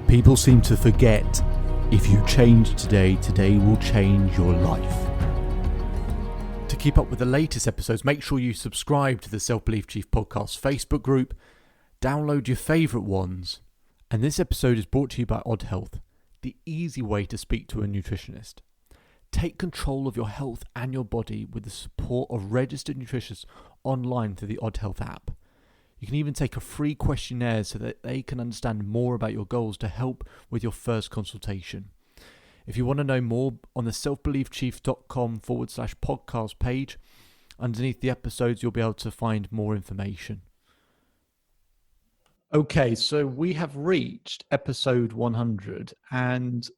People seem to forget, if you change today, today will change your life. To keep up with the latest episodes, make sure you subscribe to the Self Belief Chief podcast Facebook group, download your favourite ones, and this episode is brought to you by Odd Health, the easy way to speak to a nutritionist. Take control of your health and your body with the support of registered nutritionists online through the Odd Health app. You can even take a free questionnaire so that they can understand more about your goals to help with your first consultation. If you want to know more, on the selfbeliefchief.com/podcast page, underneath the episodes, you'll be able to find more information. Okay, so we have reached episode 100, and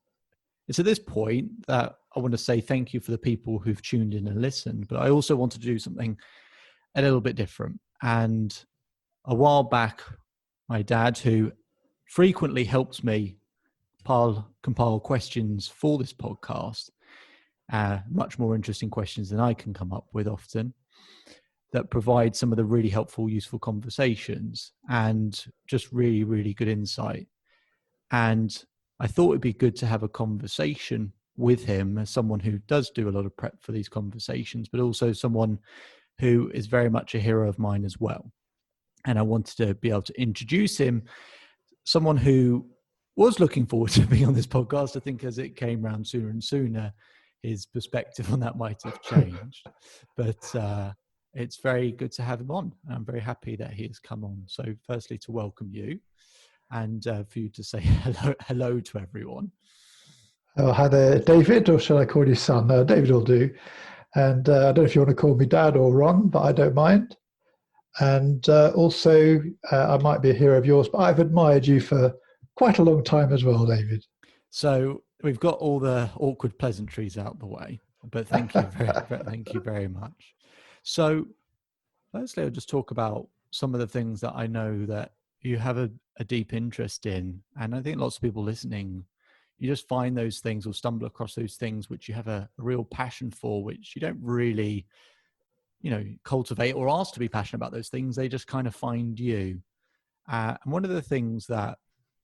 it's at this point that I want to say thank you for the people who've tuned in and listened, but I also want to do something a little bit different. And a while back, my dad, who frequently helps me compile questions for this podcast, much more interesting questions than I can come up with often, that provide some of the really helpful, useful conversations and just really, really good insight. And I thought it'd be good to have a conversation with him as someone who does do a lot of prep for these conversations, but also someone who is very much a hero of mine as well. And I wanted to be able to introduce him, someone who was looking forward to being on this podcast. I think as it came around sooner and sooner, his perspective on that might have changed. But it's very good to have him on. I'm very happy that he has come on. So firstly, to welcome you and for you to say hello to everyone. Oh, hi there, David, or shall I call you son? David will do. And I don't know if you want to call me Dad or Ron, but I don't mind. And also, I might be a hero of yours, but I've admired you for quite a long time as well, David. So we've got all the awkward pleasantries out the way, but thank you thank you very much. So firstly, I'll just talk about some of the things that I know that you have a deep interest in. And I think lots of people listening, you just find those things or stumble across those things which you have a real passion for, which you don't really cultivate or ask to be passionate about those things. They just kind of find you. And one of the things that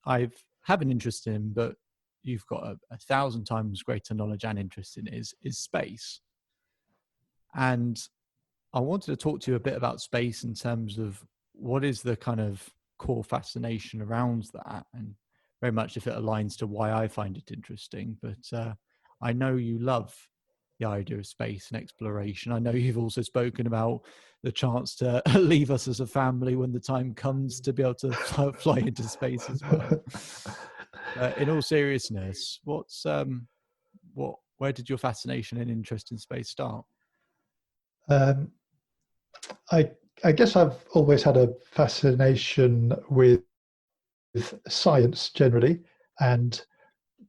I have an interest in, but you've got a 1,000 times greater knowledge and interest in, is space. And I wanted to talk to you a bit about space in terms of what is the kind of core fascination around that, and very much if it aligns to why I find it interesting. But I know you love the idea of space and exploration. I know you've also spoken about the chance to leave us as a family when the time comes to be able to fly into space as well. In all seriousness, where did your fascination and interest in space start? I guess I've always had a fascination with science generally,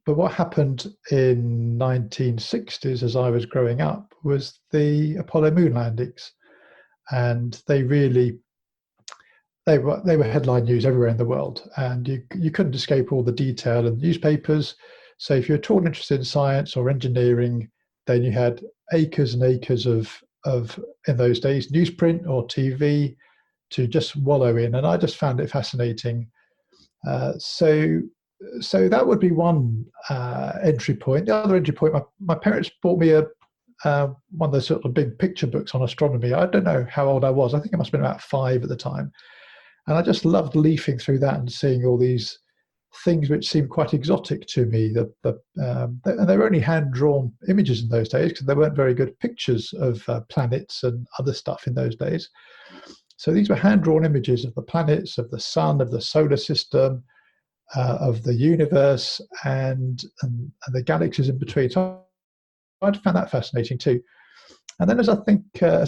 but what happened in 1960s as I was growing up was the Apollo moon landings, and they were headline news everywhere in the world, and you couldn't escape all the detail in the newspapers. So if you're at all interested in science or engineering, then you had acres and acres of in those days newsprint or TV to just wallow in, and I just found it fascinating. So that would be one entry point. The other entry point, my parents bought me one of those sort of big picture books on astronomy. I don't know how old I was. I think I must have been about 5 at the time. And I just loved leafing through that and seeing all these things which seemed quite exotic to me. And they were only hand-drawn images in those days because there weren't very good pictures of planets and other stuff in those days. So these were hand-drawn images of the planets, of the sun, of the solar system, of the universe, and the galaxies in between. So I found that fascinating too. And then as I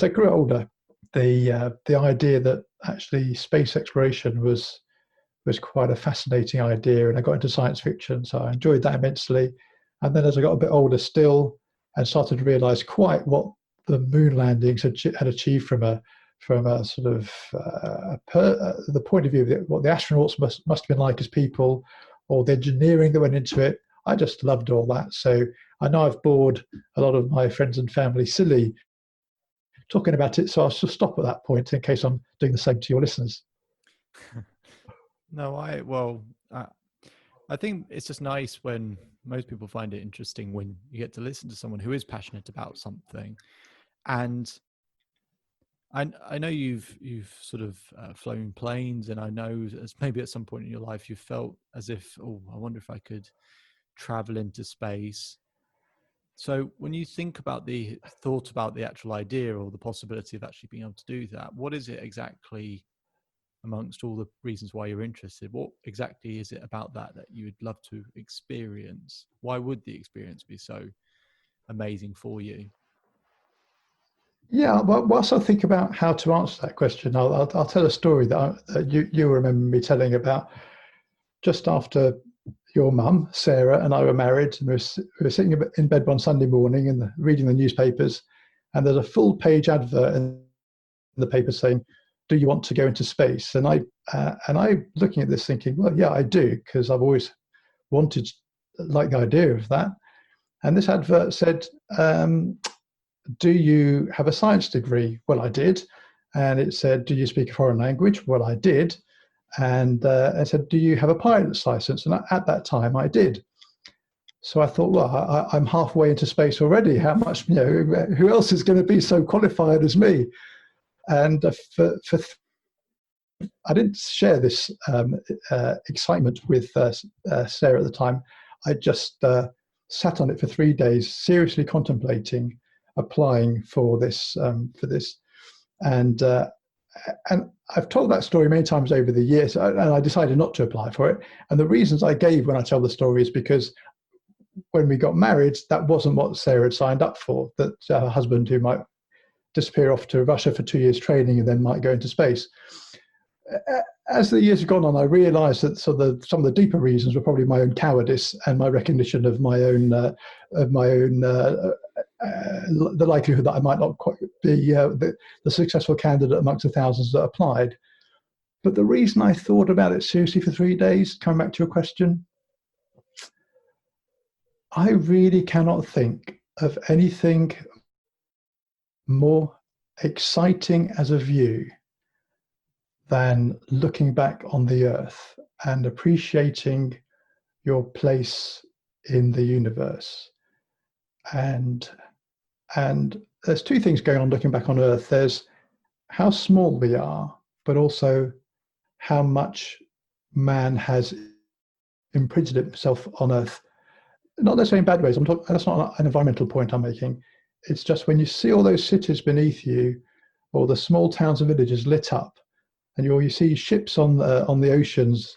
grew older, the idea that actually space exploration was quite a fascinating idea, and I got into science fiction, so I enjoyed that immensely. And then as I got a bit older still, and started to realize quite what the moon landings had achieved from a sort of the point of view of what the astronauts must have been like as people, or the engineering that went into it. I just loved all that. So I know I've bored a lot of my friends and family silly talking about it, so I'll just stop at that point in case I'm doing the same to your listeners. No, I think it's just nice when most people find it interesting when you get to listen to someone who is passionate about something. And I know you've sort of flown planes, and I know as maybe at some point in your life you felt as if, oh, I wonder if I could travel into space. So when you think about the thought about the actual idea or the possibility of actually being able to do that, what is it exactly amongst all the reasons why you're interested? What exactly is it about that you would love to experience? Why would the experience be so amazing for you? Yeah, well, whilst I think about how to answer that question, I'll tell a story that you remember me telling about just after your mum, Sarah, and I were married. And we were sitting in bed one Sunday morning and reading the newspapers, and there's a full page advert in the paper saying, "Do you want to go into space?" And I looking at this thinking, well, yeah, I do, because I've always wanted, like the idea of that. And this advert said, do you have a science degree? Well, I did. And it said, do you speak a foreign language? Well, I did. And I said, do you have a pilot's license? And at that time, I did. So I thought, well, I'm halfway into space already. How much, who else is going to be so qualified as me? And I didn't share this excitement with Sarah at the time. I just sat on it for 3 days, seriously contemplating applying for this. And I've told that story many times over the years, and I decided not to apply for it. And the reasons I gave when I tell the story is because when we got married, that wasn't what Sarah had signed up for, that her husband, who might disappear off to Russia for 2 years training and then might go into space. As the years have gone on, I realised that some of the deeper reasons were probably my own cowardice and my recognition of my own the likelihood that I might not quite be the successful candidate amongst the thousands that applied. But the reason I thought about it seriously for 3 days, coming back to your question, I really cannot think of anything more exciting as a view than looking back on the earth and appreciating your place in the universe. And there's two things going on looking back on earth. There's how small we are, but also how much man has imprinted himself on earth. Not necessarily in bad ways. That's not an environmental point I'm making. It's just when you see all those cities beneath you, or the small towns and villages lit up, and you see ships on the oceans,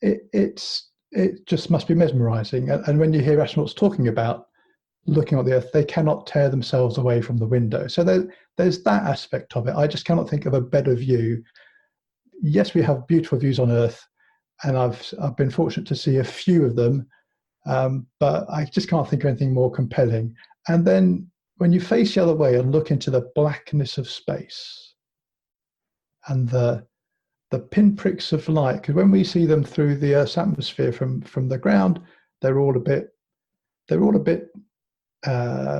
it just must be mesmerizing. And when you hear astronauts talking about looking at the earth, they cannot tear themselves away from the window. So there's that aspect of it. I just cannot think of a better view. Yes, we have beautiful views on earth, and I've been fortunate to see a few of them, but I just can't think of anything more compelling. And then when you face the other way and look into the blackness of space and the pinpricks of light, because when we see them through the Earth's atmosphere from the ground, they're all a bit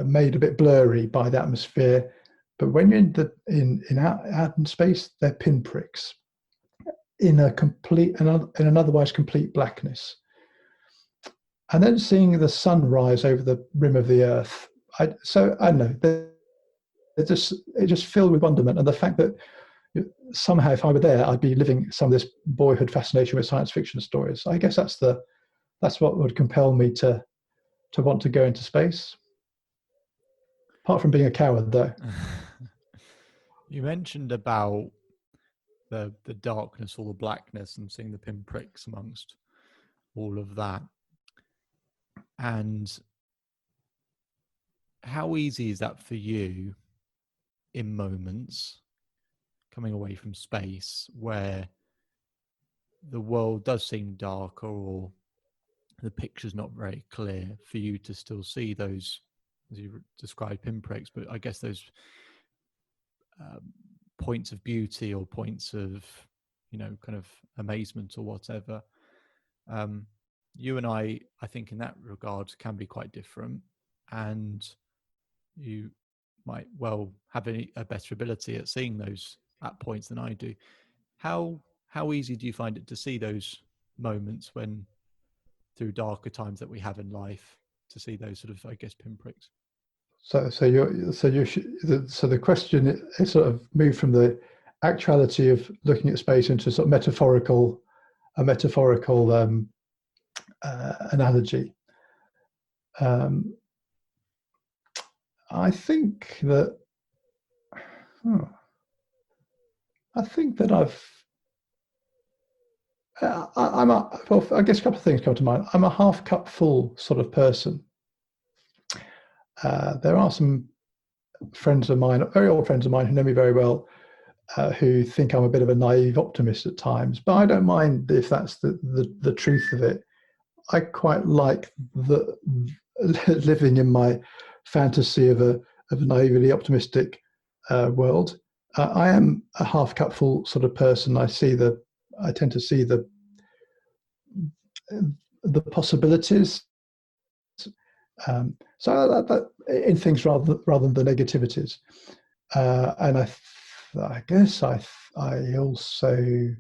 made a bit blurry by the atmosphere. But when you're out in space, they're pinpricks in an otherwise complete blackness. And then seeing the sun rise over the rim of the Earth, I don't know. It just filled with wonderment, and the fact that somehow, if I were there, I'd be living some of this boyhood fascination with science fiction stories. I guess that's what would compel me to want to go into space. Apart from being a coward, though. You mentioned about the darkness or the blackness and seeing the pinpricks amongst all of that. And how easy is that for you in moments coming away from space where the world does seem darker or the picture's not very clear, for you to still see those, as you described, pinpricks, but I guess those points of beauty or points of, kind of amazement or whatever. You and I think in that regard can be quite different, and you might well have a better ability at seeing those at points than I do. How easy do you find it to see those moments when, through darker times that we have in life, to see those sort of, I guess, pinpricks. So the question is sort of moved from the actuality of looking at space into sort of metaphorical analogy. I think that I guess a couple of things come to mind. I'm a half cup full sort of person. There are some friends of mine, very old friends of mine who know me very well, who think I'm a bit of a naive optimist at times, but I don't mind if that's the truth of it. I quite like living in my fantasy of a naively optimistic world. I am a half cup full sort of person. I tend to see the possibilities. So that in things rather than the negativities. And I guess I also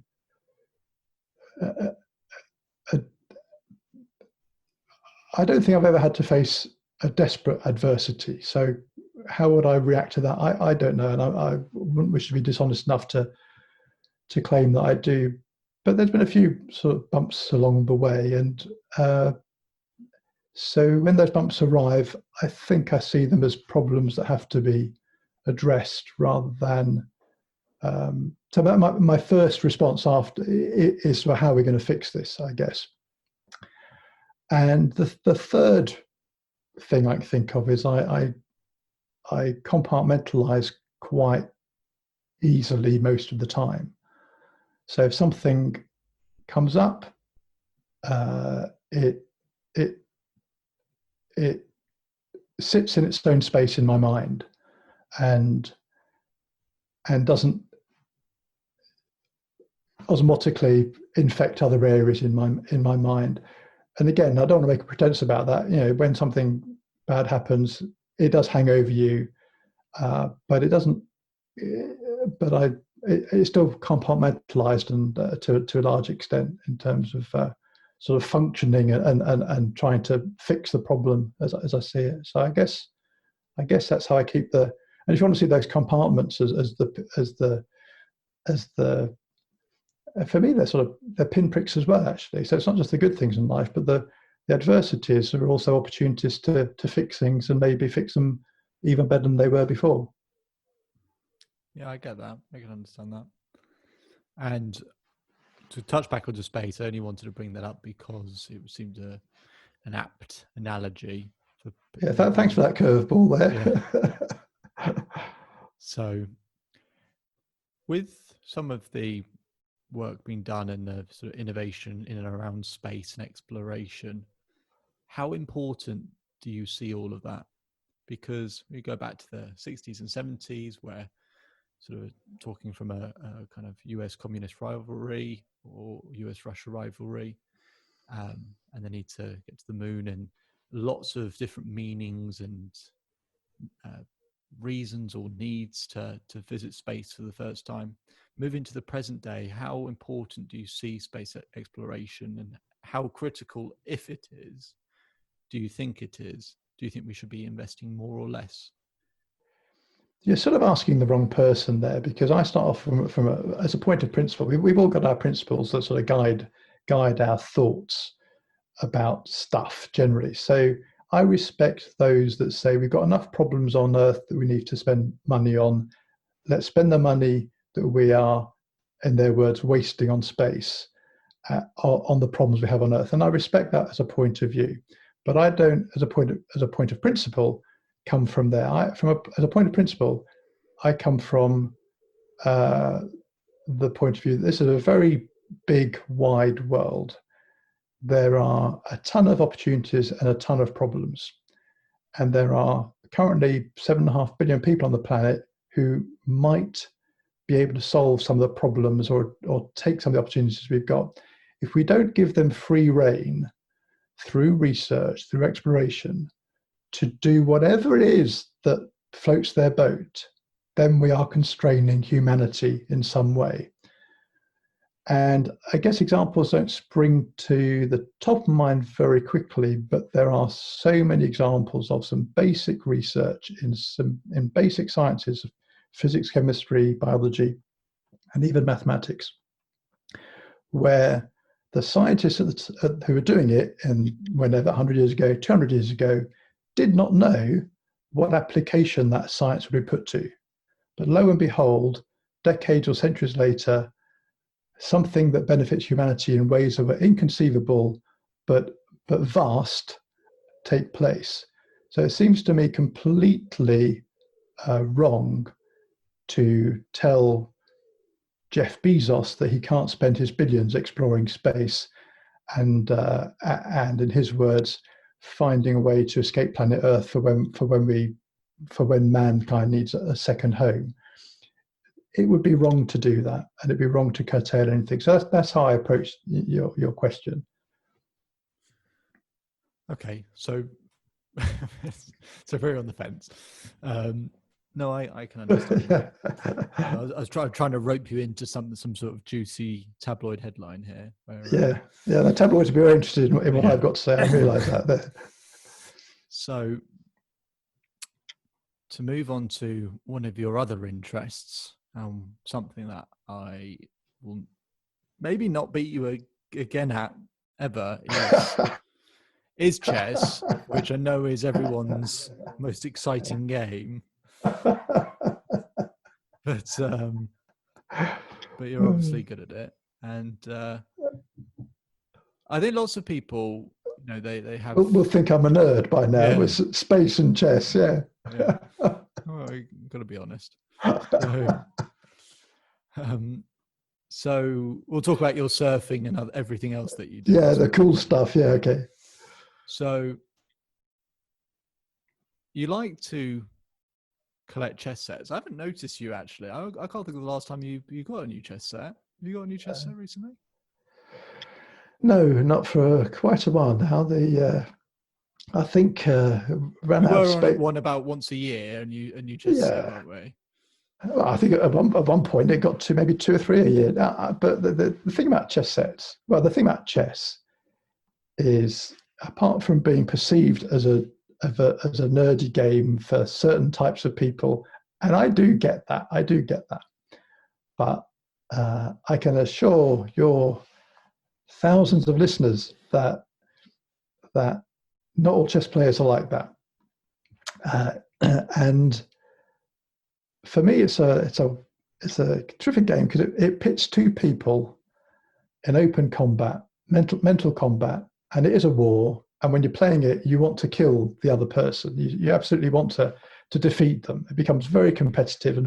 I don't think I've ever had to face a desperate adversity. So how would I react to that? I don't know, and I wouldn't wish to be dishonest enough to claim that I do. But there's been a few sort of bumps along the way, and so when those bumps arrive, I think I see them as problems that have to be addressed rather than. So my first response after is, well, how are we going to fix this, I guess. And the third thing I can think of is I compartmentalize quite easily most of the time. So if something comes up, it sits in its own space in my mind, and doesn't osmotically infect other areas in my mind. And again, I don't want to make a pretense about that. When something bad happens, it does hang over you, but it doesn't. But it's still compartmentalized, and to a large extent, in terms of sort of functioning and trying to fix the problem as I see it. So I guess that's how I keep the. And if you want to see those compartments as the for me, they're pinpricks as well, actually. So it's not just the good things in life, but the adversities are also opportunities to fix things, and maybe fix them even better than they were before. Yeah, I get that. I can understand that. And to touch back onto space, I only wanted to bring that up because it seemed an apt analogy. Thanks for that curveball there. Yeah. So, with some of the work being done and the sort of innovation in and around space and exploration, how important do you see all of that? Because we go back to the 60s and 70s, where sort of talking from a kind of US communist rivalry or US Russia rivalry, and the need to get to the moon, and lots of different meanings and reasons or needs to visit space for the first time. Moving to the present day, how important do you see space exploration, and how critical, if it is, do you think it is? Do you think we should be investing more or less? You're sort of asking the wrong person there, because I start off as a point of principle. We've all got our principles that sort of guide our thoughts about stuff generally. So I respect those that say we've got enough problems on Earth that we need to spend money on. Let's spend the money that we are, in their words, wasting on space, on the problems we have on Earth. And I respect that as a point of view, but I don't, as a point of principle, come from there. As a point of principle, I come from the point of view that this is a very big, wide world. There are a ton of opportunities and a ton of problems, and there are currently 7.5 billion people on the planet who might be able to solve some of the problems or take some of the opportunities we've got. If we don't give them free rein through research, through exploration, to do whatever it is that floats their boat, then we are constraining humanity in some way. And I guess examples don't spring to the top of mind very quickly, but there are so many examples of some basic research in basic sciences, physics, chemistry, biology, and even mathematics, where the scientists who were doing it, and whenever 100 years ago, 200 years ago, did not know what application that science would be put to. But lo and behold, decades or centuries later, something that benefits humanity in ways that were inconceivable but vast take place. So it seems to me completely wrong to tell Jeff Bezos that he can't spend his billions exploring space and in his words, finding a way to escape planet Earth for when mankind needs a second home. It would be wrong to do that, and it'd be wrong to curtail anything. So that's how I approach your question. Okay, so very on the fence. No, I can understand. I was trying to rope you into some sort of juicy tabloid headline here. Where, the tabloids would be very interested in what I've got to say. I realise that. So, to move on to one of your other interests, something that I will maybe not beat you again at ever is chess, which I know is everyone's most exciting game. But you're obviously good at it, and I think lots of people, they have. We'll think I'm a nerd by now with space and chess. Yeah. Well, you've got to be honest. So we'll talk about your surfing and everything else that you do. Yeah, the cool stuff. Yeah, okay. So you like to collect chess sets. I haven't noticed you actually. I can't think of the last time you got a new chess set. Have you got a new chess set recently? No, not for quite a while now. I think ran out of space. One about once a year, and you chess set that way. Well, I think at one point it got to maybe 2 or 3 a year. But the thing about chess sets, the thing about chess is, apart from being perceived as a nerdy game for certain types of people, and I do get that. But I can assure your thousands of listeners that not all chess players are like that. And for me, it's a terrific game because it pits two people in open combat, mental combat, and it is a war. And when you're playing it, you want to kill the other person. You absolutely want to defeat them. It becomes very competitive and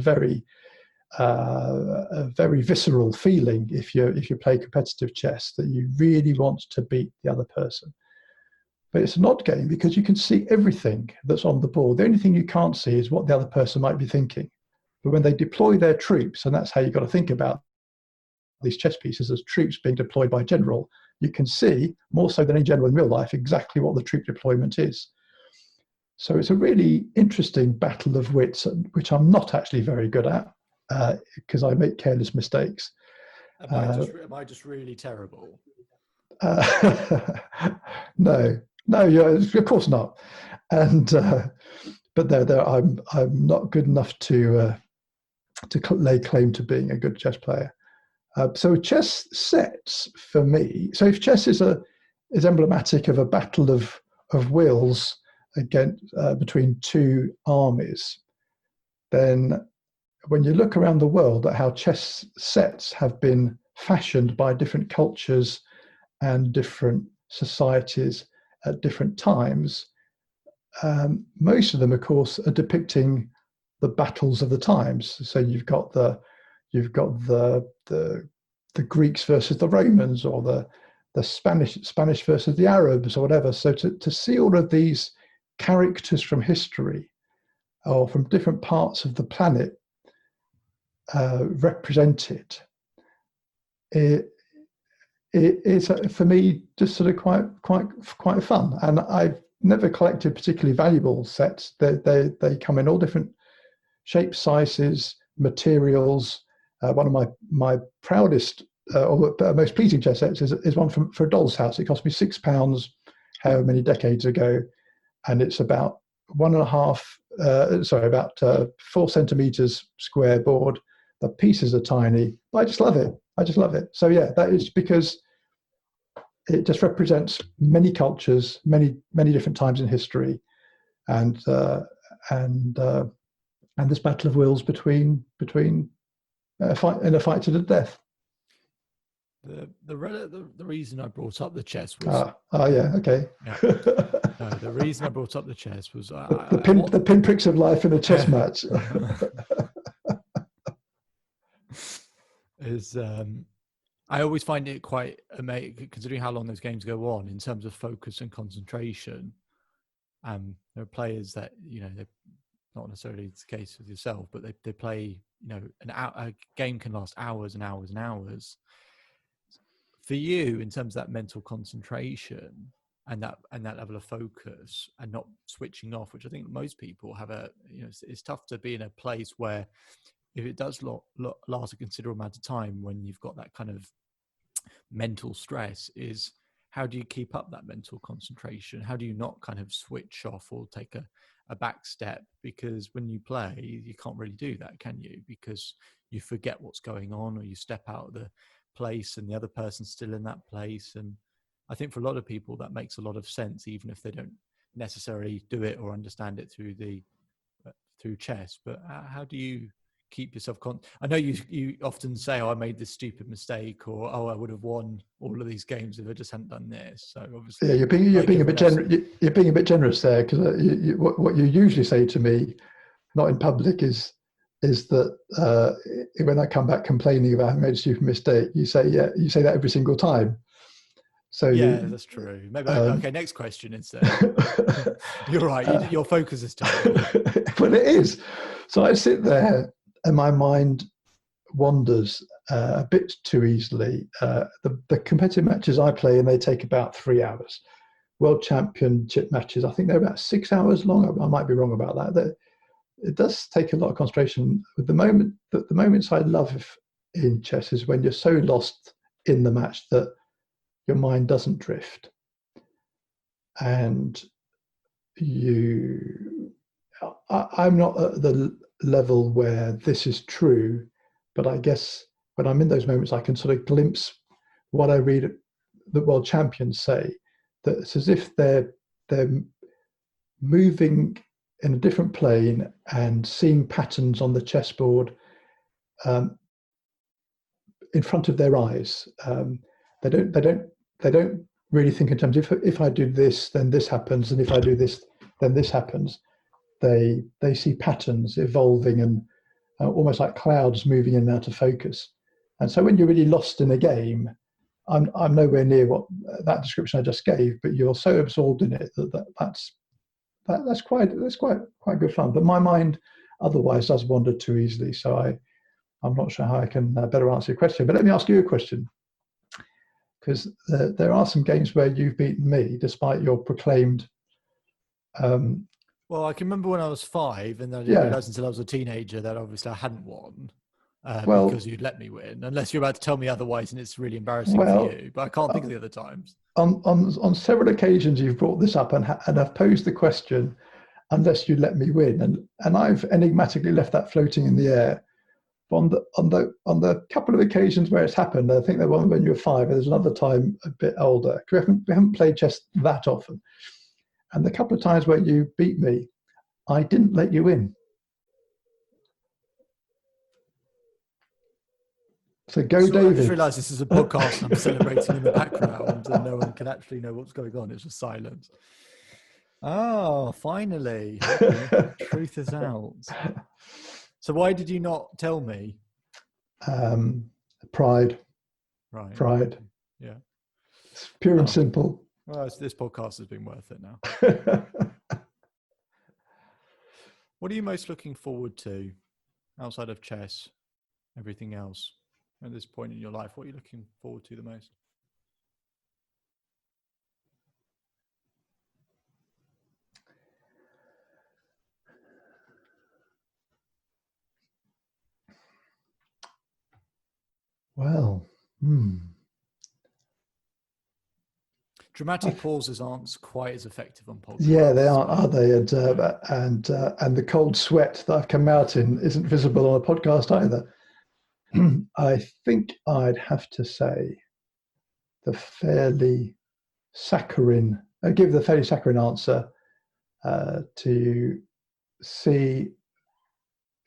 a very visceral feeling if you play competitive chess, that you really want to beat the other person. But it's an odd game because you can see everything that's on the board. The only thing you can't see is what the other person might be thinking. But when they deploy their troops, and that's how you've got to think about these chess pieces as troops being deployed by a general, you can see, more so than any general in real life, exactly what the troop deployment is. So it's a really interesting battle of wits, which I'm not actually very good at because I make careless mistakes. Am I just really terrible? No, of course not. And but I'm not good enough to lay claim to being a good chess player. So chess sets for me. So if chess is emblematic of a battle of wills between two armies, then when you look around the world at how chess sets have been fashioned by different cultures and different societies at different times, most of them, of course, are depicting the battles of the times. So you've got the Greeks versus the Romans, or the Spanish versus the Arabs, or whatever. So to see all of these characters from history or from different parts of the planet represented, it is for me just sort of quite fun. And I've never collected particularly valuable sets. They come in all different shapes, sizes, materials. One of my proudest or the most pleasing chess sets is one for a doll's house. It cost me £6, however many decades ago, and it's about 4 centimeters square board. The pieces are tiny. I just love it. I just love it. So yeah, that is because it just represents many cultures, many different times in history, and this battle of wills between a fight to the death. The reason I brought up the chess was yeah, okay. Yeah. No, the reason I brought up the chess was the pinpricks of life in a chess match. Is I always find it quite amazing, considering how long those games go on, in terms of focus and concentration. There are players that, they're not necessarily the case with yourself, but they play, a game can last hours and hours and hours. For you, in terms of that mental concentration and that level of focus and not switching off, which I think most people have it's tough to be in a place where, if it does last a considerable amount of time, when you've got that kind of mental stress, is how do you keep up that mental concentration? How do you not kind of switch off or take a back step? Because when you play, you can't really do that, can you? Because you forget what's going on, or you step out of the place and the other person's still in that place. And I think for a lot of people that makes a lot of sense, even if they don't necessarily do it or understand it through chess. But how do you keep yourself I know you often say, I made this stupid mistake, or I would have won all of these games if I just hadn't done this. So obviously, yeah, you're being a bit generous. You're being a bit generous there, because what you usually say to me, not in public, is that when I come back complaining about having made a stupid mistake, you say that every single time. So yeah, that's true. Maybe okay. Next question instead. You're right. Your focus is tiny. Well, it is. So I sit there, and my mind wanders a bit too easily. The competitive matches I play, and they take about 3 hours. World Championship matches, I think they're about 6 hours long. I might be wrong about that. It does take a lot of concentration. The moments I love in chess is when you're so lost in the match that your mind doesn't drift, and I'm not at the level where this is true, but I guess when I'm in those moments, I can sort of glimpse what I read the world champions say, that it's as if they're moving in a different plane and seeing patterns on the chessboard in front of their eyes. They don't really think in terms of, if I do this, then this happens, and if I do this, then this happens. They see patterns evolving, and almost like clouds moving in and out of focus. And so when you're really lost in a game, I'm nowhere near what that description I just gave, but you're so absorbed in it that's quite good fun. But my mind otherwise does wander too easily. So I'm not sure how I can better answer your question. But let me ask you a question, because there are some games where you've beaten me despite your proclaimed. Well, I can remember when I was 5, and then I didn't realize until I was a teenager that obviously I hadn't won, because you'd let me win, unless you're about to tell me otherwise, and it's really embarrassing for you. But I can't think of the other times. On several occasions, you've brought this up and have posed the question, unless you let me win, and I've enigmatically left that floating in the air. On the couple of occasions where it's happened, I think there was one when you were 5, and there's another time a bit older. We haven't played chess that often. And the couple of times where you beat me, I didn't let you in. So go, David. I just realised this is a podcast, and I'm celebrating in the background, and no one can actually know what's going on. It's just silence. Oh, finally. Okay. Truth is out. So why did you not tell me? Pride. Right. Pride. Yeah. It's pure and simple. Well, this podcast has been worth it now. What are you most looking forward to outside of chess, everything else, at this point in your life? What are you looking forward to the most? Well, Hmm. Dramatic pauses aren't quite as effective on podcasts. Yeah, they are they? And the cold sweat that I've come out in isn't visible on a podcast either. I think I'd have to say the fairly saccharine. I give the fairly saccharine answer to see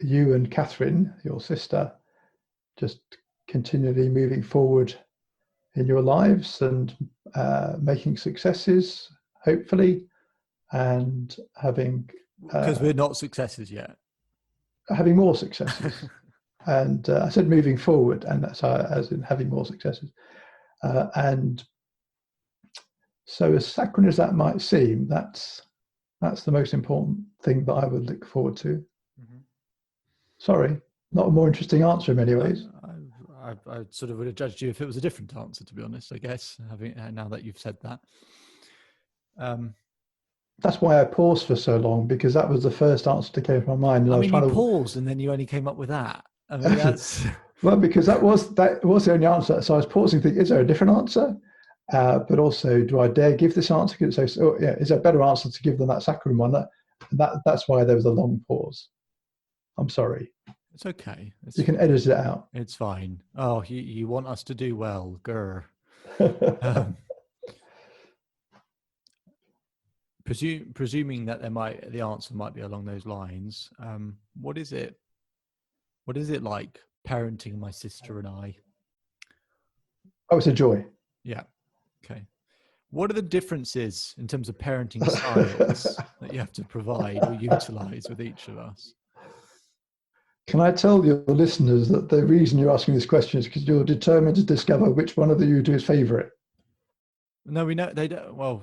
you and Catherine, your sister, just continually moving forward in your lives and making successes, hopefully, and having because we're not successes yet. Having more successes. And I said moving forward, and that's as in having more successes. And so, as saccharine as that might seem, that's the most important thing that I would look forward to. Mm-hmm. Sorry, not a more interesting answer in many ways. I sort of would have judged you if it was a different answer, to be honest, I guess, having now that you've said that. That's why I paused for so long, because that was the first answer that came to my mind. And I mean, you paused and then you only came up with that. I mean, that's... Well, because that was the only answer. So I was pausing, thinking, is there a different answer? But also, do I dare give this answer? So, is there a better answer to give than that saccharine one? That's why there was a long pause. I'm sorry. It's okay. You can edit it out. It's fine. Oh, you want us to do well, grr. Presuming that the answer might be along those lines. What is it like parenting my sister and I? Oh, it's a joy. Yeah. Okay. What are the differences in terms of parenting styles that you have to provide or utilize with each of us? Can I tell your listeners that the reason you're asking this question is because you're determined to discover which one of the you two is favourite? No, we know they don't. Well,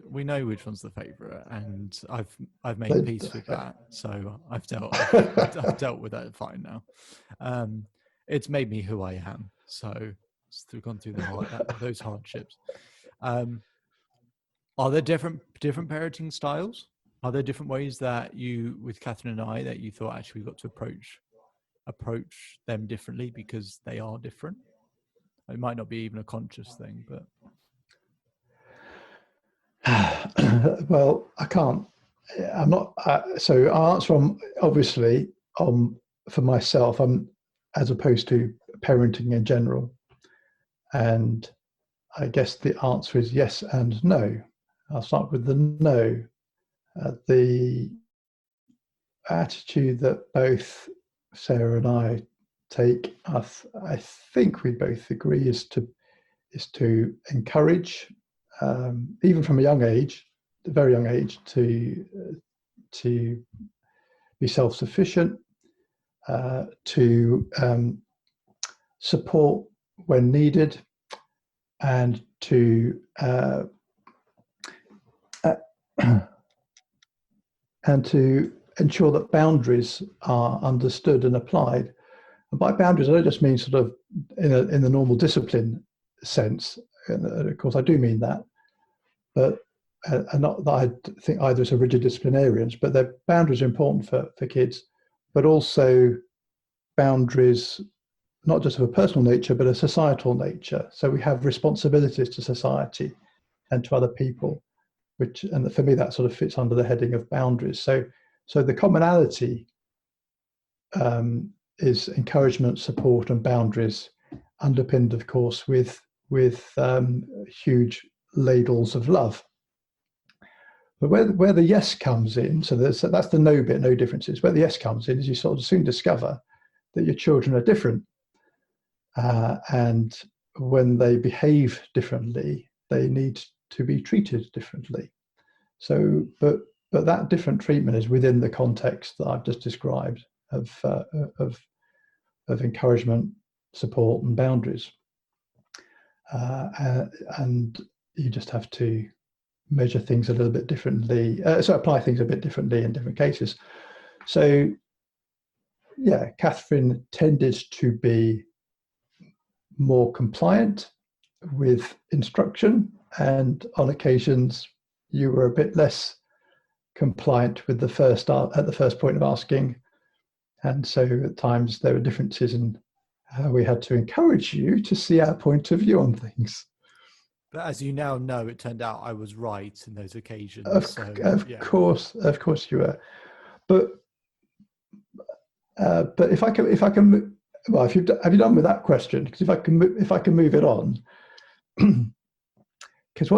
we know which one's the favourite, and I've made peace with that. So I've dealt with that fine now. It's made me who I am. So we've gone through those hardships. Are there different parenting styles? Are there different ways that you, with Catherine and I, that you thought actually we've got to approach them differently because they are different? It might not be even a conscious thing, but. Well, I can't. I'm not. So I'll answer obviously for myself. As opposed to parenting in general, and I guess the answer is yes and no. I'll start with the no. The attitude that both Sarah and I take, I think we both agree, is to encourage, even from a young age, a very young age, to be self-sufficient, to support when needed, and to ensure that boundaries are understood and applied. And by boundaries, I don't just mean sort of in the normal discipline sense. And of course, I do mean that, but not that I think either as a rigid disciplinarians, but their boundaries are important for kids, but also boundaries not just of a personal nature, but a societal nature. So we have responsibilities to society and to other people, and for me, that sort of fits under the heading of boundaries. So the commonality is encouragement, support, and boundaries, underpinned, of course, with huge ladles of love. But where the yes comes in, so that's the no bit, no differences. Where the yes comes in is you sort of soon discover that your children are different. And when they behave differently, they need to be treated differently. So, but that different treatment is within the context that I've just described of encouragement, support, and boundaries. And you just have to measure things a little bit differently, so apply things a bit differently in different cases. So, yeah, Catherine tended to be more compliant with instruction, and on occasions you were a bit less compliant with at the first point of asking, and so at times there were differences in we had to encourage you to see our point of view on things. But as you now know, it turned out I was right in those occasions. Of Yeah. course you were. But well, have you done with that question? Because if I can move it on, because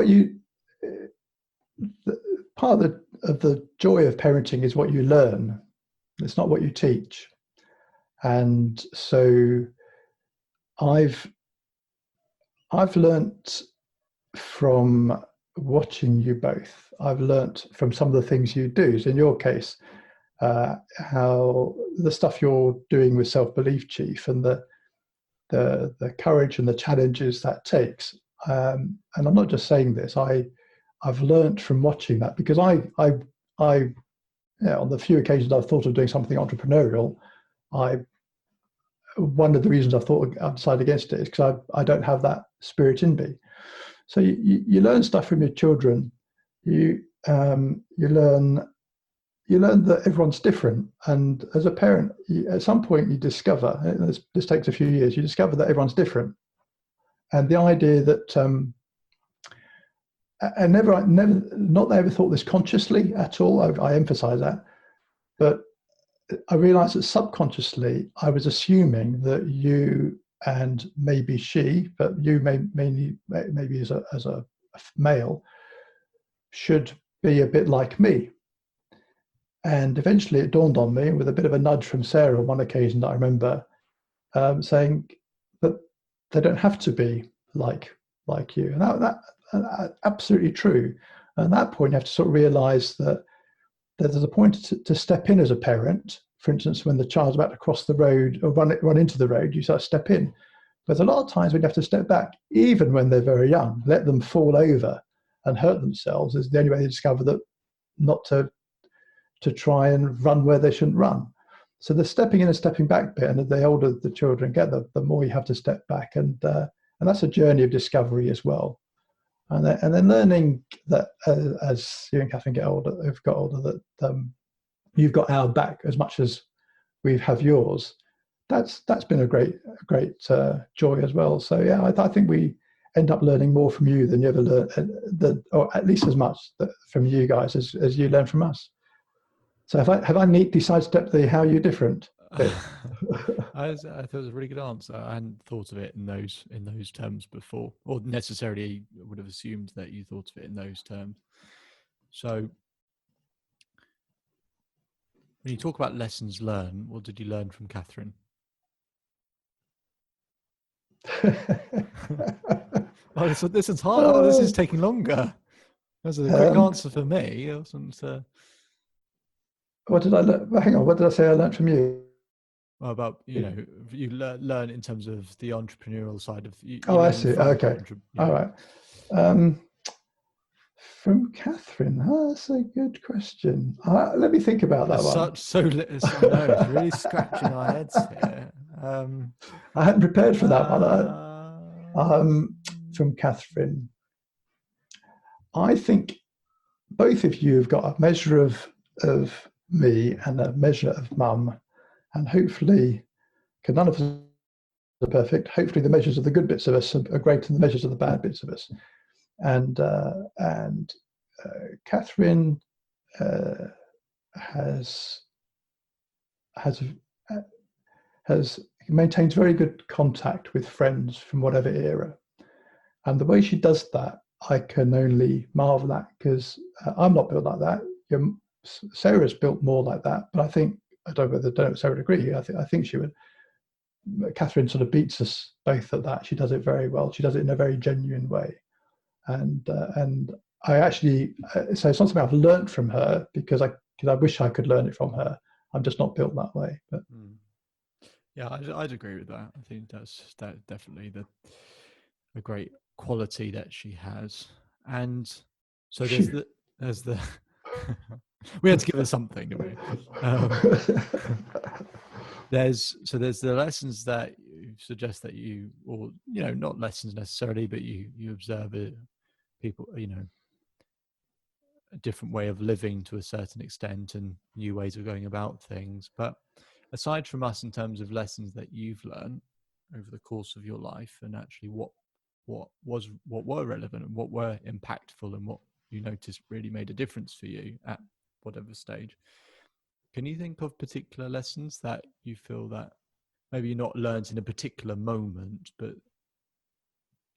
part of the joy of parenting is what you learn. It's not what you teach. And so I've learnt from watching you both. I've learnt from some of the things you do. So in your case, how the stuff you're doing with Self-Belief Chief and the courage and the challenges that takes. And I'm not just saying this. I've learnt from watching that, because I on the few occasions I've thought of doing something entrepreneurial, one of the reasons I've decided against it is because I don't have that spirit in me. So you learn stuff from your children. You learn that everyone's different, and as a parent, at some point you discover, and this takes a few years, you discover that everyone's different, and the idea that I never, not that I ever thought this consciously at all. I emphasize that, but I realized that subconsciously I was assuming that you, and maybe she, but you maybe as a male, should be a bit like me. And eventually it dawned on me, with a bit of a nudge from Sarah on one occasion that I remember, saying that they don't have to be like you. And that absolutely true. And at that point you have to sort of realize that there's a point to step in as a parent. For instance, when the child's about to cross the road or run into the road, you sort of step in. But a lot of times when you have to step back, even when they're very young, let them fall over and hurt themselves is the only way they discover that not to try and run where they shouldn't run. So the stepping in and stepping back bit, and the older the children get, the more you have to step back, and that's a journey of discovery as well. And then learning that as you and Catherine have got older, that you've got our back as much as we have yours. That's been a great joy as well. So yeah, I think we end up learning more from you than you ever learn, or at least as much from you guys as you learn from us. So have I neatly sidestepped the how you're different bit? I thought it was a really good answer. I hadn't thought of it in those terms before, or necessarily would have assumed that you thought of it in those terms. So when you talk about lessons learned, what did you learn from Catherine? Oh, this is hard. Oh, this is taking longer. That's a quick answer for me. It wasn't. What did I learn? Hang on. What did I say I learned from you? About you learn in terms of the entrepreneurial side of. I see. Okay. All right. From Catherine, that's a good question. Let me think about that one. I know, it's really scratching our heads here. I hadn't prepared for that one. From Catherine, I think both of you have got a measure of me and a measure of mum, and hopefully, because none of us are perfect, hopefully the measures of the good bits of us are greater than the measures of the bad bits of us. And Catherine has maintains very good contact with friends from whatever era, and the way she does that, I can only marvel at, because I'm not built like that. Sarah's built more like that, but I don't know if Sarah would agree. I think she would. Catherine sort of beats us both at that. She does it very well. She does it in a very genuine way, and I actually, so it's not something I've learned from her, because I wish I could learn it from her. I'm just not built that way. But yeah, I'd agree with that. I think that's definitely a great quality that she has. And so there's the we had to give her something, didn't we? There's the lessons that you suggest that you, or not lessons necessarily, but you observe it, people, a different way of living to a certain extent, and new ways of going about things. But aside from us, in terms of lessons that you've learned, over the course of your life, and actually what were relevant and what were impactful and what you noticed really made a difference for you at whatever stage. Can you think of particular lessons that you feel that maybe you're not learned in a particular moment, but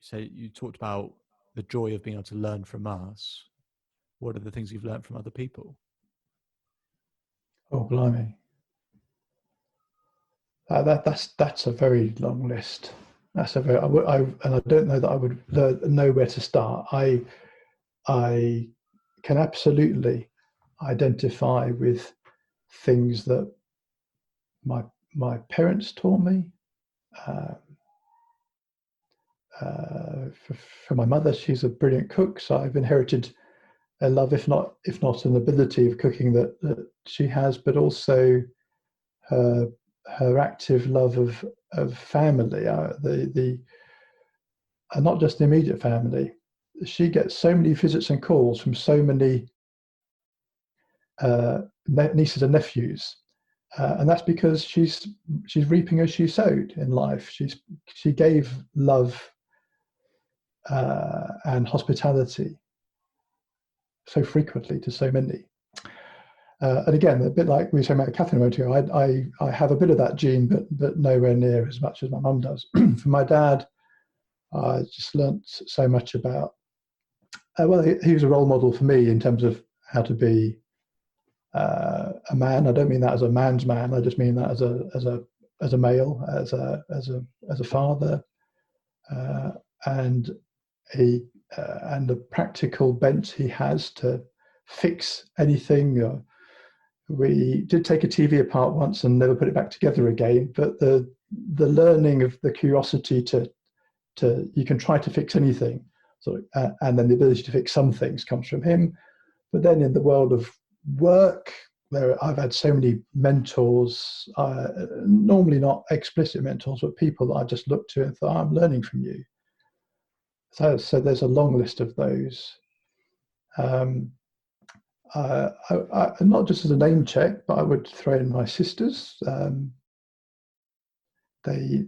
say you talked about the joy of being able to learn from us? What are the things you've learned from other people? Oh, blimey. That's a very long list. That's a very, and I don't know that I would know where to start. I can absolutely identify with things that my parents taught me. Um, for my mother, she's a brilliant cook, so I've inherited a love, if not an ability of cooking that she has, but also her active love of family, the not just the immediate family. She gets so many visits and calls from so many nieces and nephews, and that's because she's reaping as she sowed in life. She gave love and hospitality so frequently to so many. And again, a bit like we were saying about Catherine a moment ago, I have a bit of that gene, but nowhere near as much as my mum does. From my dad, I just learnt so much about. Well, he was a role model for me in terms of how to be a man. I don't mean that as a man's man. I just mean that as a male, as a father, and and the practical bent he has to fix anything. We did take a TV apart once and never put it back together again. But the learning of the curiosity to you can try to fix anything, and then the ability to fix some things comes from him. But then in the world of work, I've had so many mentors, normally not explicit mentors, but people that I just looked to and thought, I'm learning from you. So there's a long list of those. Not just as a name check, but I would throw in my sisters. They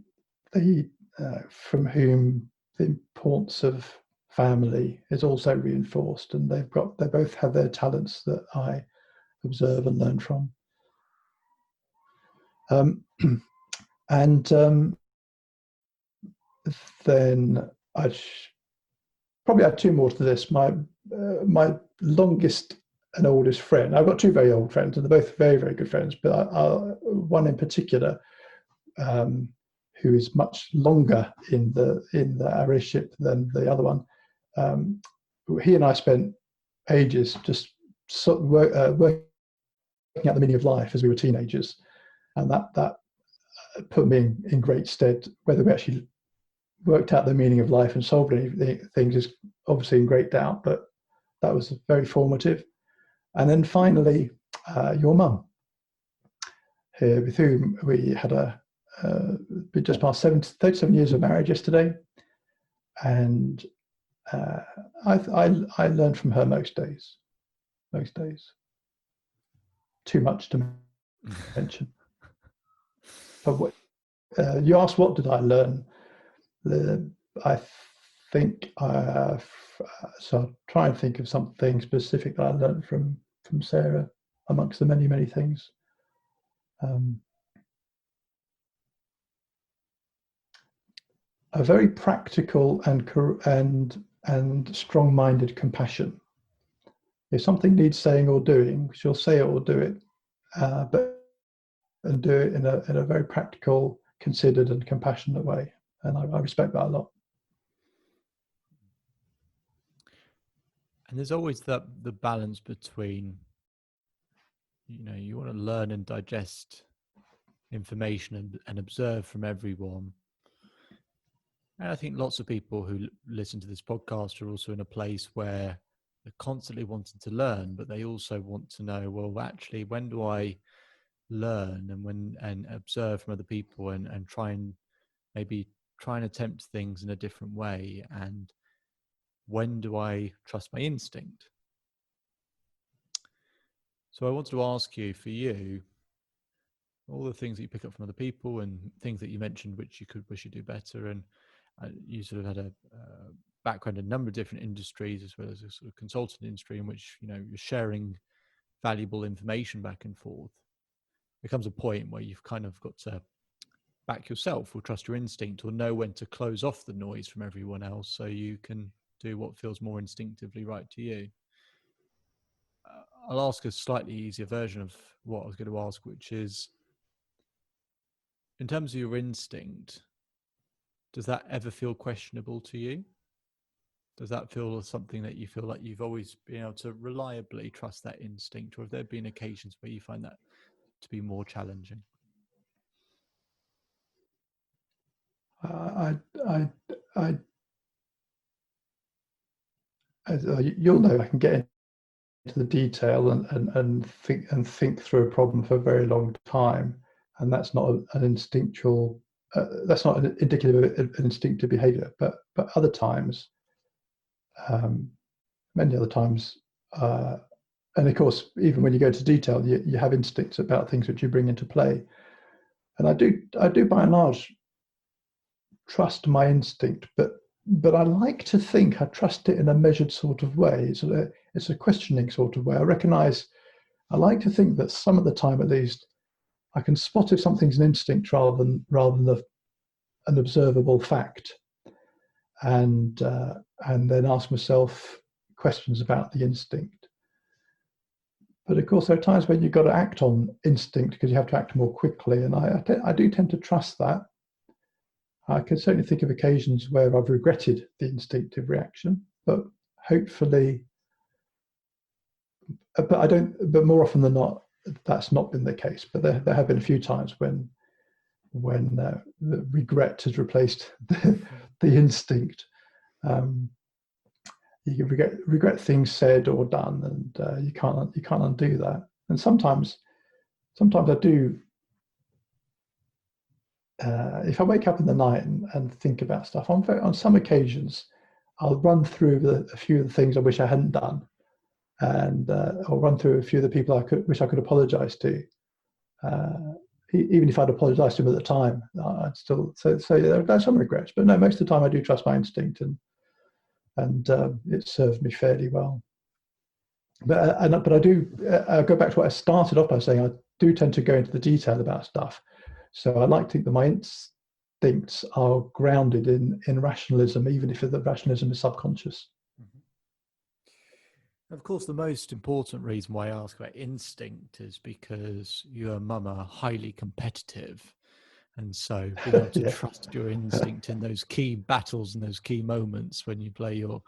from whom the importance of family is also reinforced, and they both have their talents that I observe and learn from. Then I probably add two more to this. My longest and oldest friend. I've got two very old friends, and they're both very, very good friends. But one in particular, who is much longer in our relationship than the other one. He and I spent ages just working out the meaning of life as we were teenagers, and that put me in great stead. Whether we actually worked out the meaning of life and solved any things is obviously in great doubt, but that was very formative. And then finally, your mum, with whom we had we just passed 37 years of marriage yesterday, and I learned from her most days. Too much to mention. But you asked, what did I learn? I think so. I'll try and think of something specific that I learned from Sarah, amongst the many, many things. A very practical and strong-minded compassion. If something needs saying or doing, she'll say it or do it, and do it in a very practical, considered, and compassionate way. And I respect that a lot. And there's always the balance between, you want to learn and digest information and observe from everyone. And I think lots of people who listen to this podcast are also in a place where they're constantly wanting to learn, but they also want to know, well, actually, when do I learn and observe from other people and try and attempt things in a different way? And when do I trust my instinct? So I wanted to ask you, for you, all the things that you pick up from other people and things that you mentioned which you could wish you do better. And you sort of had a background in a number of different industries, as well as a sort of consultant industry, in which, you know, you're sharing valuable information back and forth. There comes a point where you've kind of got to back yourself, or trust your instinct, or know when to close off the noise from everyone else so you can do what feels more instinctively right to you. I'll ask a slightly easier version of what I was going to ask, which is, in terms of your instinct, does that ever feel questionable to you? Does that feel something that you feel like you've always been able to reliably trust that instinct, or have there been occasions where you find that to be more challenging? You'll know, I can get into the detail and think through a problem for a very long time, and that's not an instinctual. That's not indicative of an instinctive behaviour. But other times, many other times, and of course, even when you go to detail, you have instincts about things which you bring into play. And I do by and large trust my instinct, but I like to think I trust it in a measured sort of way. It's a questioning sort of way. I like to think that some of the time, at least, I can spot if something's an instinct rather than an observable fact, and then ask myself questions about the instinct. But of course, there are times when you've got to act on instinct because you have to act more quickly, and I do tend to trust that. I can certainly think of occasions where I've regretted the instinctive reaction, but hopefully, but more often than not, that's not been the case. But there have been a few times when the regret has replaced the instinct. You regret things said or done, and you can't undo that. And sometimes I do. If I wake up in the night and think about stuff, on some occasions, I'll run through a few of the things I wish I hadn't done, and I'll run through a few of the people I wish I could apologise to. Even if I'd apologised to them at the time, I'd still so there's some regrets. But no, most of the time I do trust my instinct, and it served me fairly well. But I do go back to what I started off by saying. I do tend to go into the detail about stuff. So I like to think that my instincts are grounded in rationalism, even if the rationalism is subconscious. Mm-hmm. Of course, the most important reason why I ask about instinct is because your mum are highly competitive. And so being able to trust your instinct in those key battles and those key moments when you play your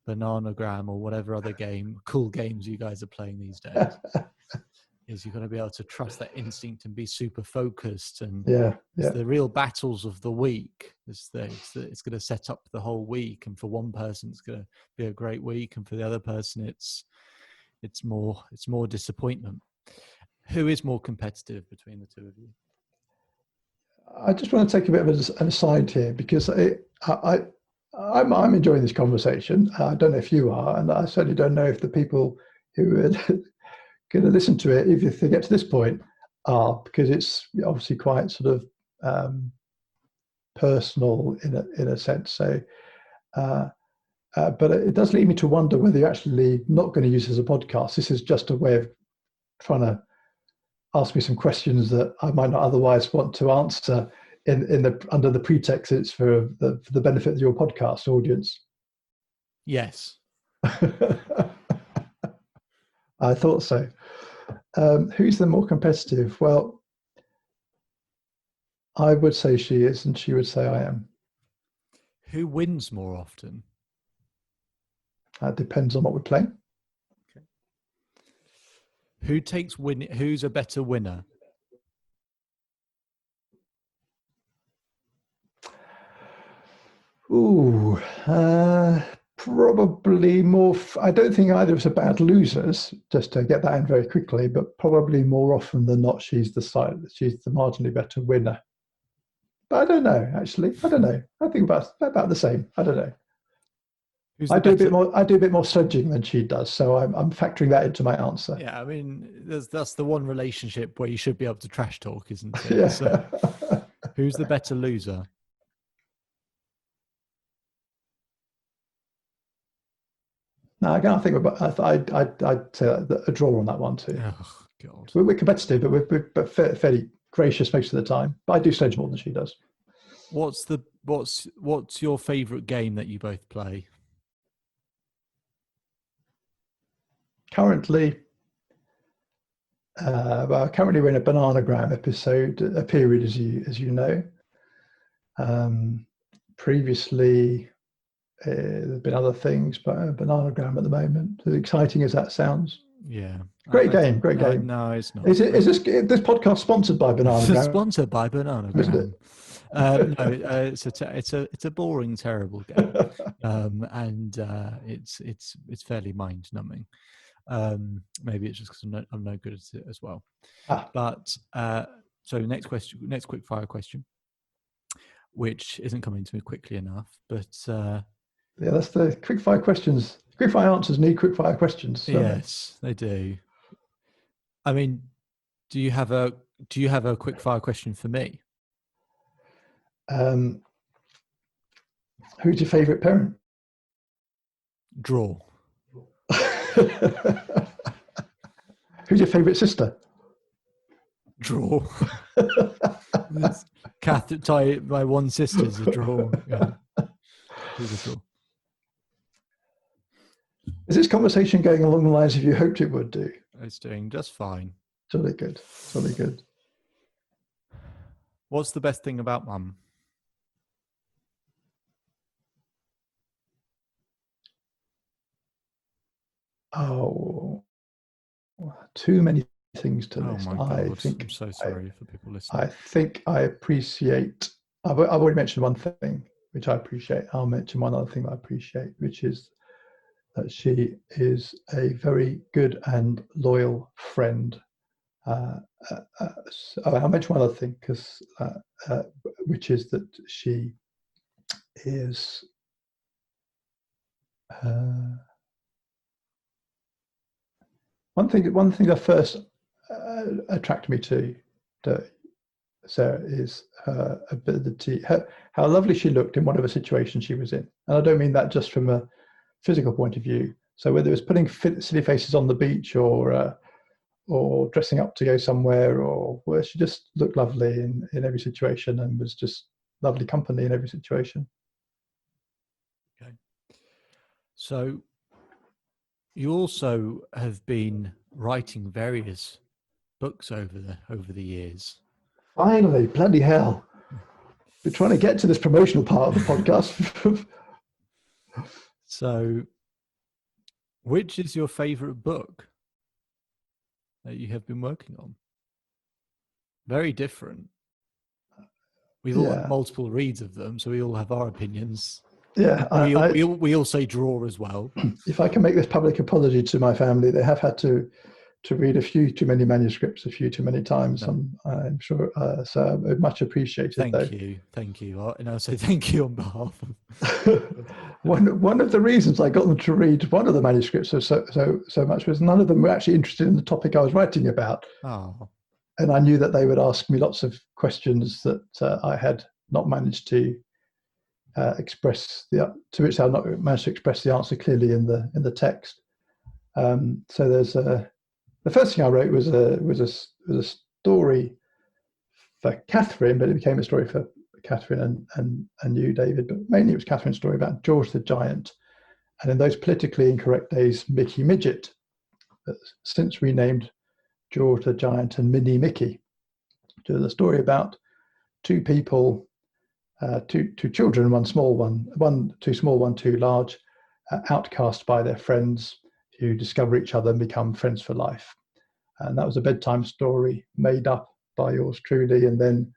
Bananagram or whatever other cool games you guys are playing these days. Is you're going to be able to trust that instinct and be super focused, and it's the real battles of the week. It's going to set up the whole week, and for one person it's going to be a great week, and for the other person it's more disappointment. Who is more competitive between the two of you? I just want to take a bit of an aside here, because I'm enjoying this conversation. I don't know if you are, and I certainly don't know if the people who are going to listen to it, if they get to this point, are, because it's obviously quite sort of personal in a sense. So, but it does lead me to wonder whether you're actually not going to use this as a podcast. This is just a way of trying to ask me some questions that I might not otherwise want to answer under the pretext it's for the benefit of your podcast audience. Yes. I thought so. Who's the more competitive? Well, I would say she is, and she would say I am. Who wins more often? That depends on what we're playing. Okay. Who's a better winner? Ooh, probably more. I don't think either of us are bad losers, just to get that in very quickly, but probably more often than not, she's the marginally better winner. But I don't know, actually. I don't know. I think about the same. I don't know. Who's I the do a better? bit more. I do a bit more sledging than she does, so I'm factoring that into my answer. Yeah, I mean, that's the one relationship where you should be able to trash talk, isn't it? So, Yeah. who's the better loser? No, I can't think about. I'd say a draw on that one too. Oh God. We're competitive, but we're fairly gracious most of the time. But I do sledge more than she does. What's your favourite game that you both play? Currently, currently we're in a Bananagram episode, a period as you know. Previously, there's been other things, but Bananagram at the moment, as exciting as that sounds. Yeah, Great game, great no, game. no, it's not. Is this podcast sponsored by It's Bananagram? sponsored by Isn't it? Bananagram. No, it's a boring, terrible game, and it's fairly mind numbing. Maybe it's just because I'm no good at it as well. But so next quick fire question, which isn't coming to me quickly enough, but yeah, that's the quick fire questions. Quick fire answers need quick fire questions. Yes, they do. I mean, do you have a quick fire question for me? Who's your favourite parent? Draw. Who's your favourite sister? Draw. My one sister's a draw. Yeah. Who's a draw? Is this conversation going along the lines of you hoped it would do? It's doing just fine. Jolly good. Jolly good. What's the best thing about Mum? Oh, too many things to list. Oh my God. I think I'm so sorry for people listening. I think I appreciate. I've already mentioned one thing which I appreciate. I'll mention one other thing I appreciate, which is that she is a very good and loyal friend. I'll mention one other thing which is that she is. One thing that first attracted me to Sarah is her ability, how lovely she looked in whatever situation she was in. And I don't mean that just from a physical point of view. So whether it was putting silly faces on the beach or dressing up to go somewhere, or where she just looked lovely in every situation and was just lovely company in every situation. Okay. So you also have been writing various books over the years. Finally, bloody hell. We're trying to get to this promotional part of the podcast. So, which is your favorite book that you have been working on? Very different. We've all had multiple reads of them, so we all have our opinions. Yeah, we all say draw as well. If I can make this public apology to my family, they have had to read a few too many manuscripts a few too many times. No. I'm sure. So much appreciated. Thank you, and I'll say thank you on behalf of. one of the reasons I got them to read one of the manuscripts so much was none of them were actually interested in the topic I was writing about. Oh. And I knew that they would ask me lots of questions that I had not managed to express to which I had not managed to express the answer clearly in the text. So there's the first thing I wrote was a story for Catherine, but it became a story for Catherine and you, David. But mainly it was Catherine's story about George the Giant, and in those politically incorrect days, Mickey Midget, since renamed George the Giant and Mini Mickey. So the story about two people, two children, one small one too small, one too large, outcast by their friends, who discover each other and become friends for life. And that was a bedtime story made up by yours truly, and then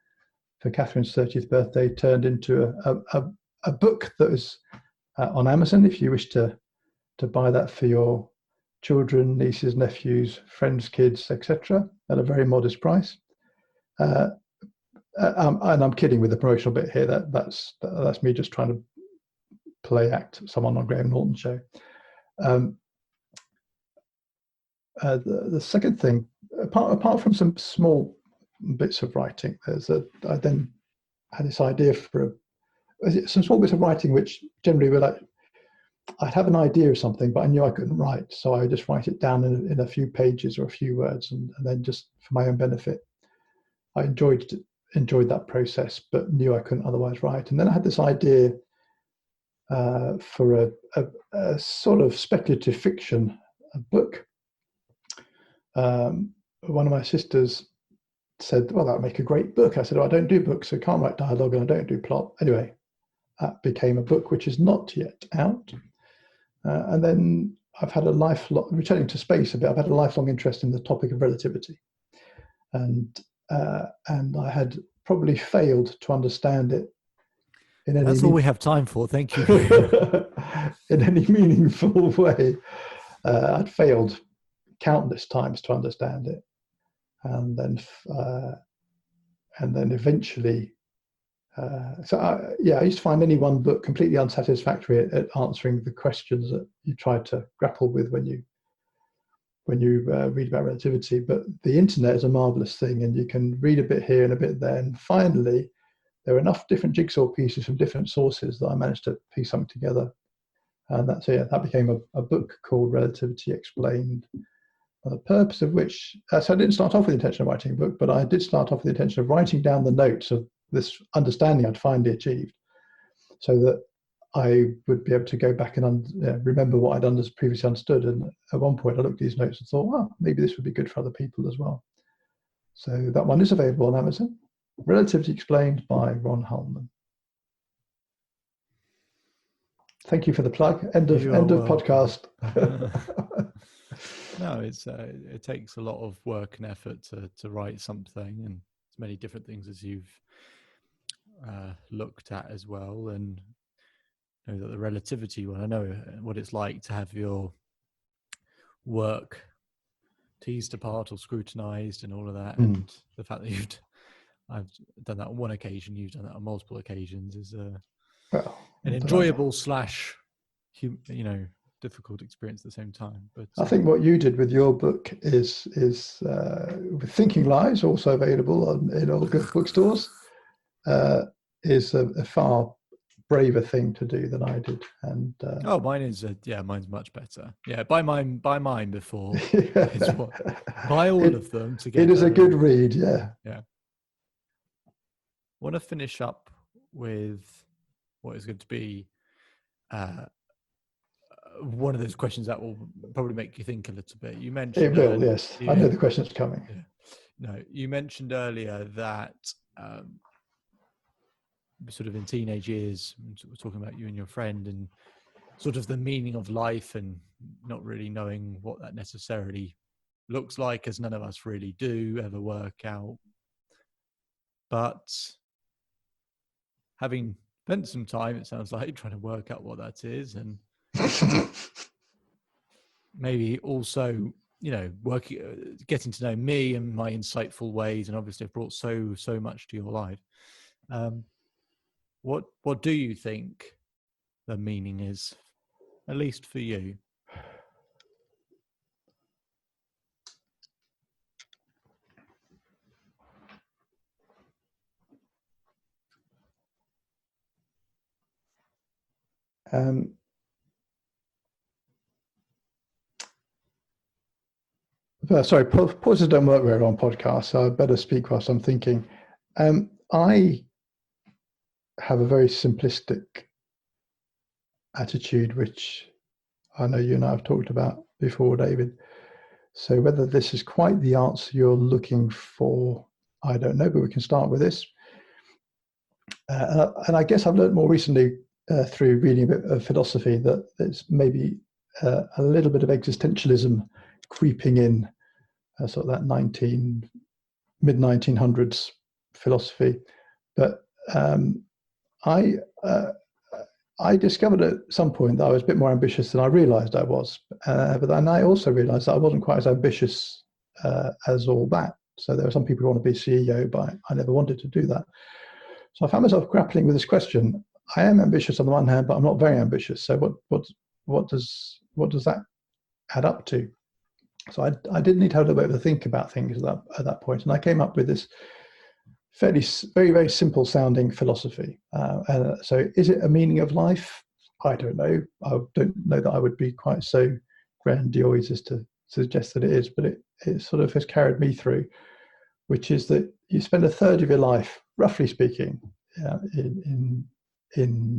for Catherine's 30th birthday turned into a book that is on Amazon if you wish to buy that for your children, nieces, nephews, friends, kids, etc., at a very modest price. And I'm kidding with the promotional bit here. That's me just trying to play act, someone on Graham Norton show. The second thing, apart from some small bits of writing, I then had this idea for some small bits of writing, which generally were like, I'd have an idea of something, but I knew I couldn't write, so I just write it down in a few pages or a few words, and then just for my own benefit. I enjoyed that process, but knew I couldn't otherwise write. And then I had this idea for a sort of speculative fiction book. One of my sisters said, well, that would make a great book. I said, I don't do books, so I can't write dialogue and I don't do plot. Anyway, that became a book which is not yet out. And then I've had returning to space a bit, I've had a lifelong interest in the topic of relativity. And I had probably failed to understand it in any... That's all we have time for, thank you. in any meaningful way. I'd failed countless times to understand it. And then eventually... I used to find any one book completely unsatisfactory at answering the questions that you try to grapple with when you read about relativity. But the internet is a marvelous thing, and you can read a bit here and a bit there. And finally, there are enough different jigsaw pieces from different sources that I managed to piece something together. And that became a book called Relativity Explained. The purpose of which, so I didn't start off with the intention of writing a book, but I did start off with the intention of writing down the notes of this understanding I'd finally achieved, so that I would be able to go back and remember what I'd previously understood. And at one point I looked at these notes and thought, well, maybe this would be good for other people as well. So that one is available on Amazon. Relativity Explained by Ron Hulman. Thank you for the plug. End of podcast. No, it takes a lot of work and effort to write something, and as many different things as you've looked at as well. And you know that the relativity one, I know what it's like to have your work teased apart or scrutinized and all of that. And the fact that I've done that on one occasion, you've done that on multiple occasions, is an enjoyable / difficult experience at the same time. But I think what you did with your book is with Thinking Lies, also available in all good bookstores, is a far braver thing to do than I did. And mine is mine's much better. Yeah, buy mine before. Buy all of them together. It is a good read. Yeah. I want to finish up with what is going to be one of those questions that will probably make you think a little bit. You mentioned... It will, yes. I know the question's coming. Yeah. No, you mentioned earlier that sort of in teenage years, we're talking about you and your friend and sort of the meaning of life and not really knowing what that necessarily looks like, as none of us really do ever work out. But having spent some time, it sounds like, trying to work out what that is, and maybe also, getting to know me and my insightful ways, and obviously I've brought so much to your life. What do you think the meaning is, at least for you? Sorry, pauses don't work very well on podcasts, so I better speak whilst I'm thinking. I have a very simplistic attitude, which I know you and I have talked about before, David. So whether this is quite the answer you're looking for, I don't know, but we can start with this. And I guess I've learned more recently through reading a bit of philosophy that there's maybe a little bit of existentialism creeping in, sort of that mid-1900s philosophy. But I discovered at some point that I was a bit more ambitious than I realized I was. But then I also realized that I wasn't quite as ambitious as all that. So there are some people who want to be CEO, but I never wanted to do that. So I found myself grappling with this question. I am ambitious on the one hand, but I'm not very ambitious. So what does that add up to? So I did need to have a little bit of a think about things at that point, and I came up with this very, very simple sounding philosophy. So is it a meaning of life? I don't know. I don't know that I would be quite so grandiose as to suggest that it is, but it sort of has carried me through, which is that you spend a third of your life, roughly speaking, in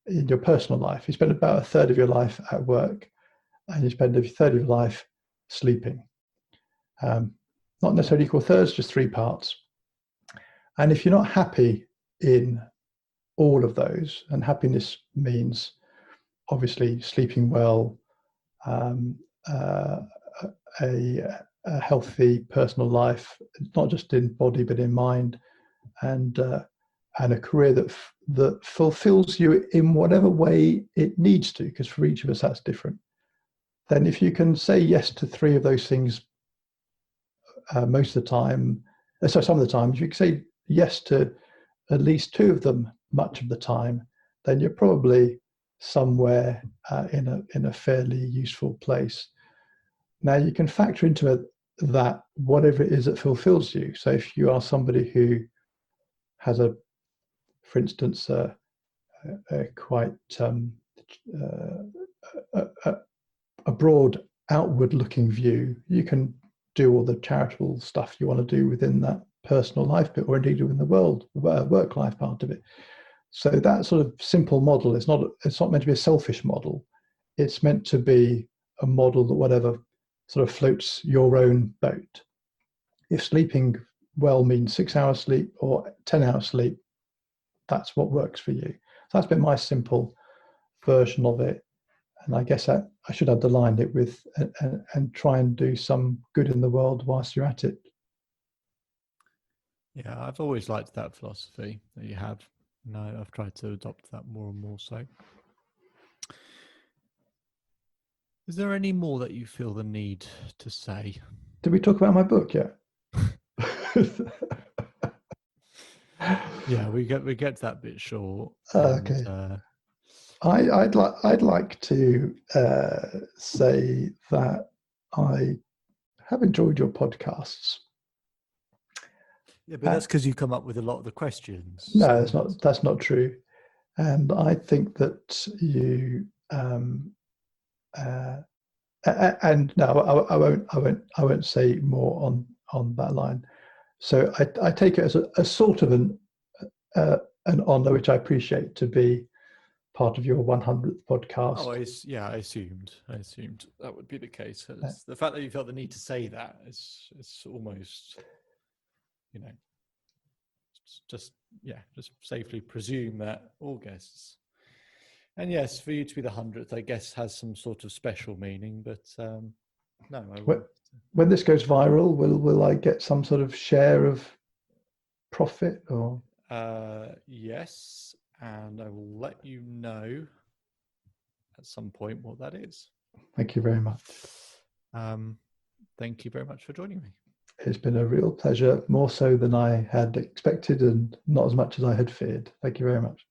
your personal life. You spend about a third of your life at work, and you spend a third of your life sleeping. Not necessarily equal thirds, just 3 parts. And if you're not happy in all of those, and happiness means obviously sleeping well, a healthy personal life, not just in body but in mind, and a career that fulfills you in whatever way it needs to, because for each of us that's different. Then if you can say yes to 3 of those things most of the time, so some of the time, if you can say yes to at least 2 of them much of the time, then you're probably somewhere in a fairly useful place. Now you can factor into that whatever it is that fulfills you. So if you are somebody who has for instance, a quite a broad outward-looking view, you can do all the charitable stuff you want to do within that personal life bit, or indeed within the work-life part of it. So that sort of simple model is not meant to be a selfish model. It's meant to be a model that whatever sort of floats your own boat. If sleeping well means 6 hours sleep or 10 hours sleep, that's what works for you. So that's been my simple version of it. And I guess I should underline it with and try and do some good in the world whilst you're at it. Yeah, I've always liked that philosophy that you have. No, I've tried to adopt that more and more so. Is there any more that you feel the need to say? Did we talk about my book yet? Yeah, we get to that bit short. Okay. I'd like to say that I have enjoyed your podcasts. Yeah, but that's because you come up with a lot of the questions. No, that's not true. And I think that you and no, I won't say more on that line. So I take it as a sort of an honor, which I appreciate, to be part of your 100th podcast. Oh, I assumed that would be the case. The fact that you felt the need to say that is almost, just safely presume that all guests. And yes, for you to be the 100th, I guess, has some sort of special meaning. But no, when this goes viral, will I get some sort of share of profit or? Yes, and I will let you know at some point what that is. Thank you very much. Thank you very much for joining me. It's been a real pleasure, more so than I had expected and not as much as I had feared. Thank you very much.